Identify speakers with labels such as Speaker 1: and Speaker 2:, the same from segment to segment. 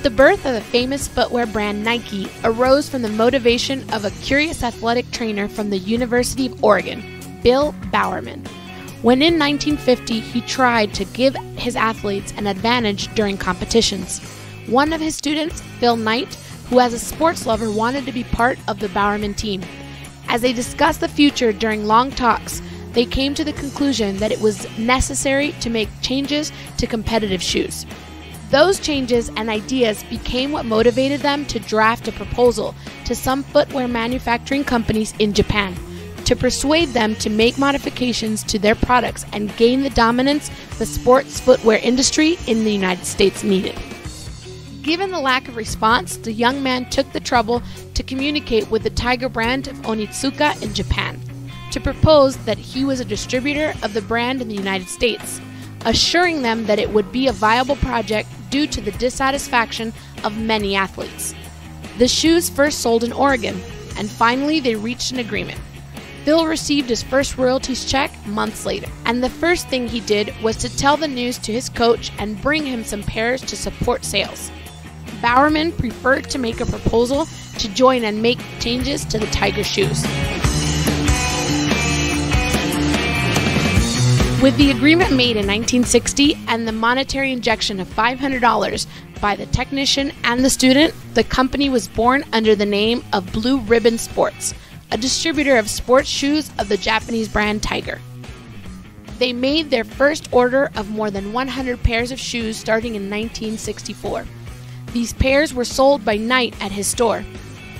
Speaker 1: The birth of the famous footwear brand Nike arose from the motivation of a curious athletic trainer from the University of Oregon, Bill Bowerman. When in 1950 he tried to give his athletes an advantage during competitions. One of his students, Phil Knight, who as a sports lover wanted to be part of the Bowerman team. As they discussed the future during long talks, they came to the conclusion that it was necessary to make changes to competitive shoes. Those changes and ideas became what motivated them to draft a proposal to some footwear manufacturing companies in Japan to persuade them to make modifications to their products and gain the dominance the sports footwear industry in the United States needed. Given the lack of response, the young man took the trouble to communicate with the Tiger brand of Onitsuka in Japan to propose that he was a distributor of the brand in the United States, assuring them that it would be a viable project due to the dissatisfaction of many athletes. The shoes first sold in Oregon, and finally they reached an agreement. Phil received his first royalties check months later, and the first thing he did was to tell the news to his coach and bring him some pairs to support sales. Bowerman preferred to make a proposal to join and make changes to the Tiger shoes. With the agreement made in 1960 and the monetary injection of $500 by the technician and the student, the company was born under the name of Blue Ribbon Sports, a distributor of sports shoes of the Japanese brand Tiger. They made their first order of more than 100 pairs of shoes starting in 1964. These pairs were sold by Knight at his store.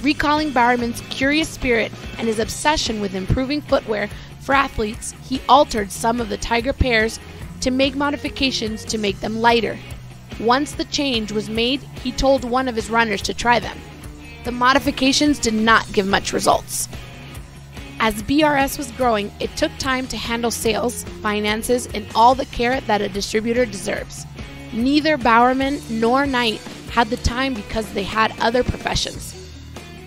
Speaker 1: Recalling Bowerman's curious spirit and his obsession with improving footwear for athletes, he altered some of the Tiger pairs to make modifications to make them lighter. Once the change was made, he told one of his runners to try them. The modifications did not give much results. As BRS was growing, it took time to handle sales, finances, and all the care that a distributor deserves. Neither Bowerman nor Knight had the time because they had other professions.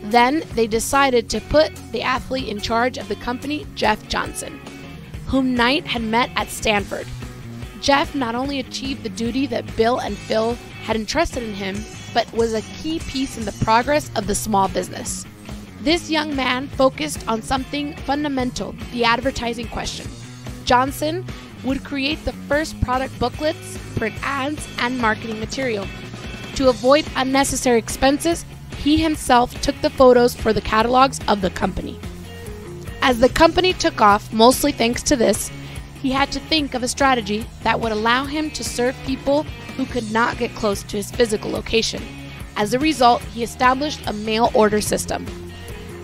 Speaker 1: Then they decided to put the athlete in charge of the company, Jeff Johnson, whom Knight had met at Stanford. Jeff not only achieved the duty that Bill and Phil had entrusted in him, but was a key piece in the progress of the small business. This young man focused on something fundamental, the advertising question. Johnson would create the first product booklets, print ads, and marketing material. To avoid unnecessary expenses, he himself took the photos for the catalogs of the company. As the company took off, mostly thanks to this, he had to think of a strategy that would allow him to serve people who could not get close to his physical location. As a result, he established a mail order system.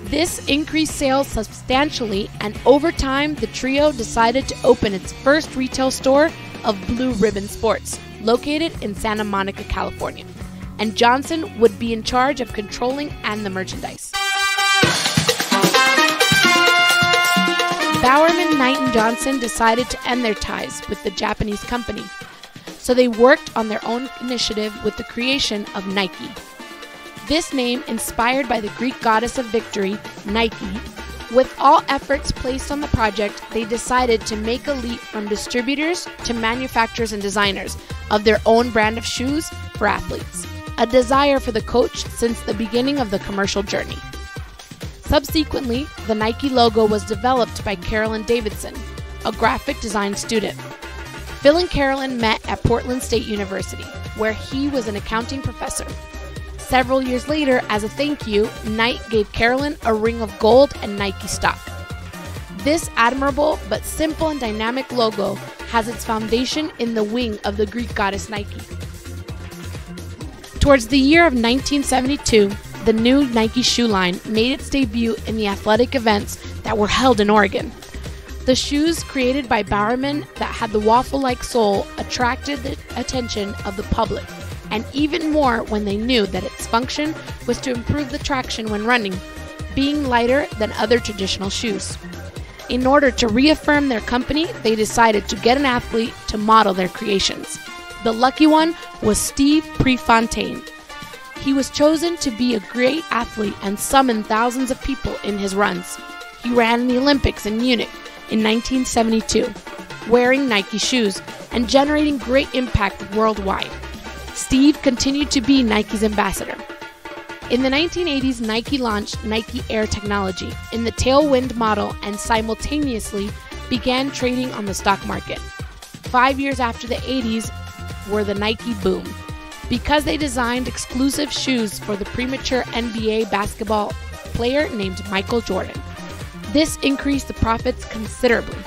Speaker 1: This increased sales substantially, and over time, the trio decided to open its first retail store of Blue Ribbon Sports, located in Santa Monica, California, and Johnson would be in charge of controlling and the merchandise. Bowerman, Knight, and Johnson decided to end their ties with the Japanese company, so they worked on their own initiative with the creation of Nike. This name, inspired by the Greek goddess of victory, Nike. With all efforts placed on the project, they decided to make a leap from distributors to manufacturers and designers of their own brand of shoes for athletes, a desire for the coach since the beginning of the commercial journey. Subsequently, the Nike logo was developed by Carolyn Davidson, a graphic design student. Phil and Carolyn met at Portland State University, where he was an accounting professor. Several years later, as a thank you, Knight gave Carolyn a ring of gold and Nike stock. This admirable but simple and dynamic logo has its foundation in the wing of the Greek goddess Nike. Towards the year of 1972, the new Nike shoe line made its debut in the athletic events that were held in Oregon. The shoes created by Bowerman that had the waffle-like sole attracted the attention of the public, and even more when they knew that its function was to improve the traction when running, being lighter than other traditional shoes. In order to reaffirm their company, they decided to get an athlete to model their creations. The lucky one was Steve Prefontaine. He was chosen to be a great athlete and summoned thousands of people in his runs. He ran in the Olympics in Munich in 1972, wearing Nike shoes and generating great impact worldwide. Steve continued to be Nike's ambassador. In the 1980s, Nike launched Nike Air technology in the tailwind model and simultaneously began trading on the stock market. 5 years after the 80s were the Nike boom, because they designed exclusive shoes for the premature NBA basketball player named Michael Jordan. This increased the profits considerably.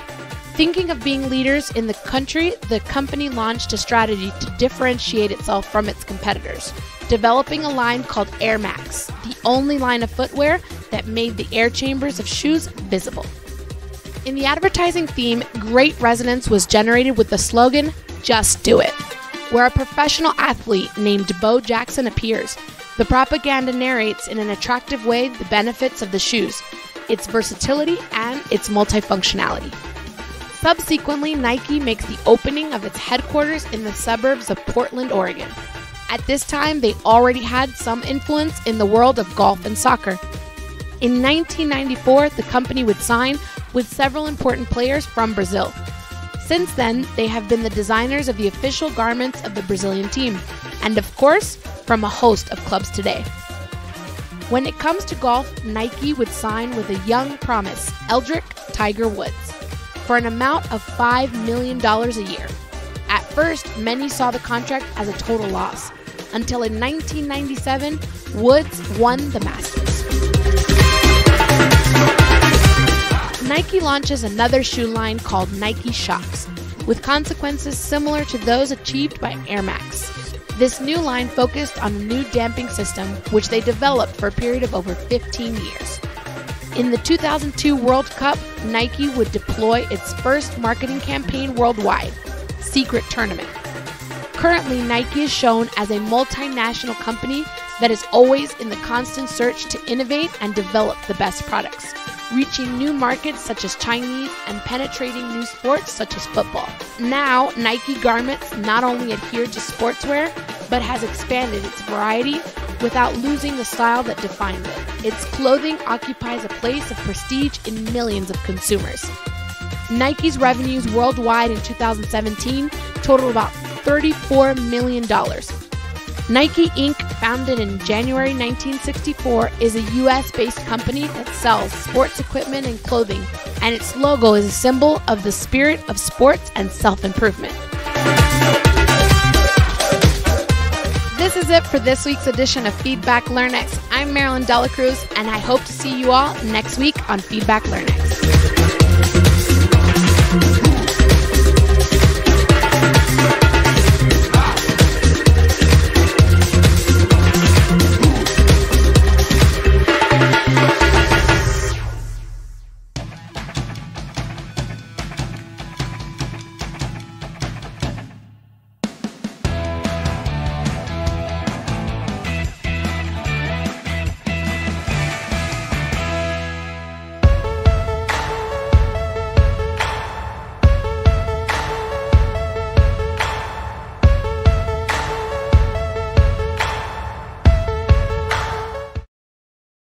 Speaker 1: Thinking of being leaders in the country, the company launched a strategy to differentiate itself from its competitors, developing a line called Air Max, the only line of footwear that made the air chambers of shoes visible. In the advertising theme, great resonance was generated with the slogan, "Just Do It," where a professional athlete named Bo Jackson appears. The propaganda narrates in an attractive way the benefits of the shoes, its versatility, and its multifunctionality. Subsequently, Nike makes the opening of its headquarters in the suburbs of Portland, Oregon. At this time, they already had some influence in the world of golf and soccer. In 1994, the company would sign with several important players from Brazil. Since then, they have been the designers of the official garments of the Brazilian team, and of course, from a host of clubs today. When it comes to golf, Nike would sign with a young promise, Eldrick Tiger Woods, for an amount of $5 million a year. At first, many saw the contract as a total loss, until in 1997, Woods won the Masters. Nike launches another shoe line called Nike Shox, with consequences similar to those achieved by Air Max. This new line focused on a new damping system, which they developed for a period of over 15 years. In the 2002 World Cup, Nike would deploy its first marketing campaign worldwide, Secret Tournament. Currently, Nike is shown as a multinational company that is always in the constant search to innovate and develop the best products, reaching new markets such as Chinese and penetrating new sports such as football. Now, Nike garments not only adhere to sportswear, but has expanded its variety without losing the style that defined it. Its clothing occupies a place of prestige in millions of consumers. Nike's revenues worldwide in 2017 totaled about $34 million. Nike Inc., founded in January 1964, is a US-based company that sells sports equipment and clothing, and its logo is a symbol of the spirit of sports and self-improvement. This is it for this week's edition of Feedback Learnex. I'm Marilyn Delacruz, and I hope to see you all next week on Feedback Learnex.